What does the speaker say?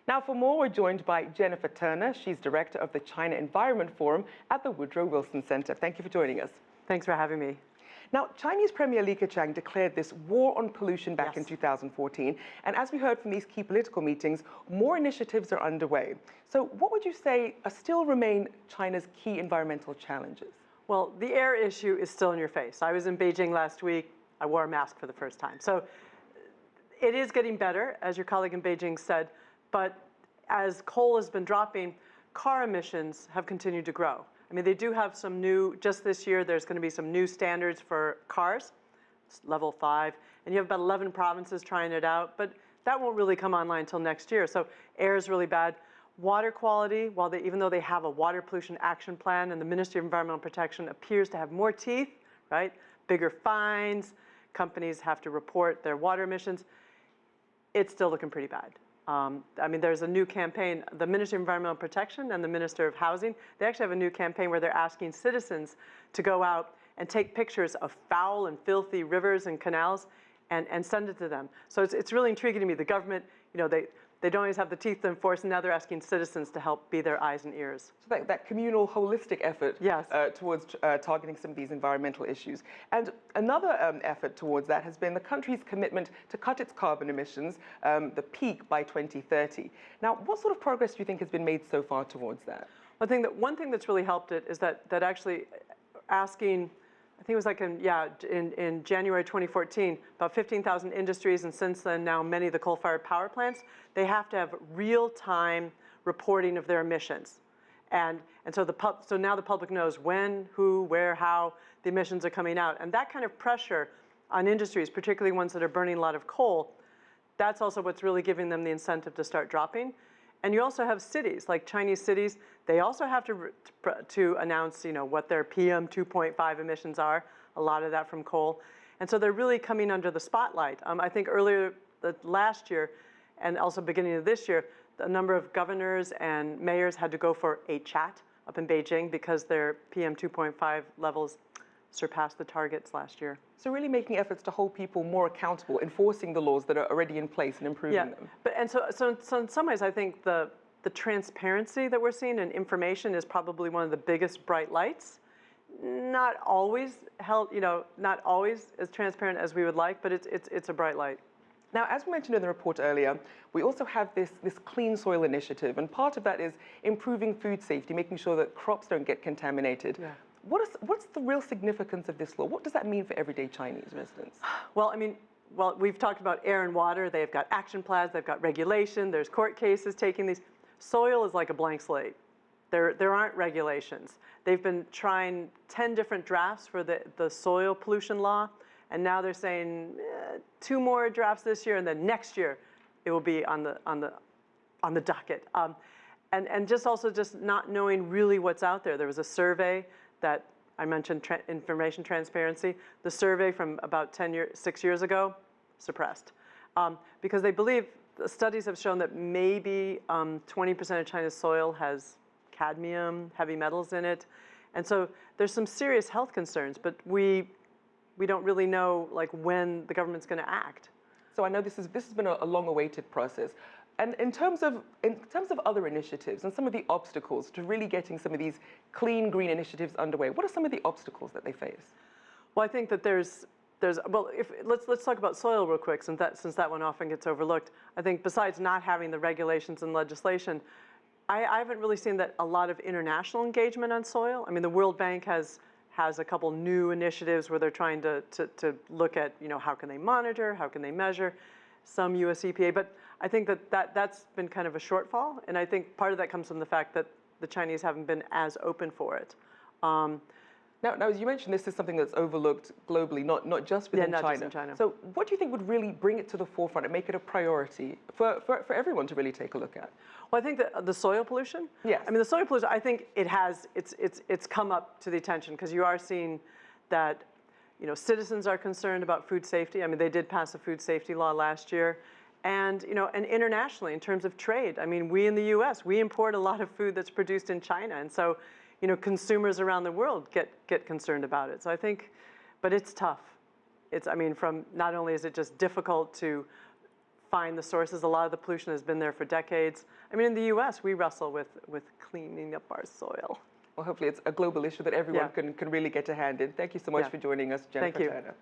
Now, for more, we're joined by Jennifer Turner. She's director of the China Environment Forum at the Woodrow Wilson Center. Thank you for joining us. Thanks for having me. Now, Chinese Premier Li Keqiang declared this war on pollution back in 2014. And as we heard from these key political meetings, more initiatives are underway. So what would you say still remain China's key environmental challenges? Well, the air issue is still in your face. I was in Beijing last week. I wore a mask for the first time. So it is getting better, as your colleague in Beijing said. But as coal has been dropping, car emissions have continued to grow. I mean, they do have some new, just this year, there's going to be some new standards for cars, level 5, and you have about 11 provinces trying it out, but that won't really come online until next year. So air is really bad. Water quality, even though they have a water pollution action plan and the Ministry of Environmental Protection appears to have more teeth, right? Bigger fines, companies have to report their water emissions, it's still looking pretty bad. I mean, there's a new campaign, the Ministry of Environmental Protection and the Minister of Housing, they actually have a new campaign where they're asking citizens to go out and take pictures of foul and filthy rivers and canals and send it to them. So it's really intriguing to me. The government, you know, they don't always have the teeth to enforce, and now they're asking citizens to help be their eyes and ears. So that communal, holistic effort yes. Towards targeting some of these environmental issues. And another effort towards that has been the country's commitment to cut its carbon emissions, the peak by 2030. Now, what sort of progress do you think has been made so far towards that? One thing that's really helped it is that actually asking, I think it was like in January 2014, about 15,000 industries, and since then now many of the coal-fired power plants, they have to have real-time reporting of their emissions. And so now the public knows when, who, where, how the emissions are coming out. And that kind of pressure on industries, particularly ones that are burning a lot of coal, that's also what's really giving them the incentive to start dropping. And you also have cities, like Chinese cities, they also have to announce, you know, what their PM 2.5 emissions are, a lot of that from coal. And so they're really coming under the spotlight. I think earlier last year, and also beginning of this year, a number of governors and mayors had to go for a chat up in Beijing because their PM 2.5 levels surpassed the targets last year. So really making efforts to hold people more accountable, enforcing the laws that are already in place and improving them. So in some ways, I think the transparency that we're seeing in information is probably one of the biggest bright lights. Not always not always as transparent as we would like, but it's a bright light. Now, as we mentioned in the report earlier, we also have this Clean Soil Initiative, and part of that is improving food safety, making sure that crops don't get contaminated. Yeah. What's the real significance of this law? What does that mean for everyday Chinese residents? Well, I mean, we've talked about air and water. They've got action plans. They've got regulation. There's court cases taking these. Soil is like a blank slate. There aren't regulations. They've been trying 10 different drafts for the soil pollution law, and now they're saying 2 more drafts this year, and then next year it will be on the docket. And just not knowing really what's out there. There was a survey that I mentioned, information transparency. The survey from about 6 years ago, suppressed. Because they believe, the studies have shown that maybe 20% of China's soil has cadmium, heavy metals in it. And so there's some serious health concerns, but we don't really know when the government's going to act. So I know this has been a long-awaited process. And in terms of other initiatives and some of the obstacles to really getting some of these clean, green initiatives underway, what are some of the obstacles that they face? Well, I think that let's talk about soil real quick, since that one often gets overlooked. I think besides not having the regulations and legislation, I haven't really seen that a lot of international engagement on soil. I mean, the World Bank has a couple new initiatives where they're trying to look at, how can they monitor, how can they measure, some US EPA, but I think that's been kind of a shortfall, and I think part of that comes from the fact that the Chinese haven't been as open for it. Now, as you mentioned, this is something that's overlooked globally, not just within China. Just in China. So what do you think would really bring it to the forefront and make it a priority for everyone to really take a look at? Well, I think that the soil pollution. Yes. I mean, the soil pollution, I think it's come up to the attention because you are seeing that, citizens are concerned about food safety. I mean, they did pass a food safety law last year. And, and internationally, in terms of trade, I mean, we in the US, we import a lot of food that's produced in China. And so, consumers around the world get concerned about it. So I think, but it's tough. I mean, from not only is it just difficult to find the sources. A lot of the pollution has been there for decades. I mean, in the U.S., we wrestle with cleaning up our soil. Well, hopefully it's a global issue that everyone Yeah. can really get a hand in. Thank you so much Yeah. for joining us, Jennifer Thank you. Turner.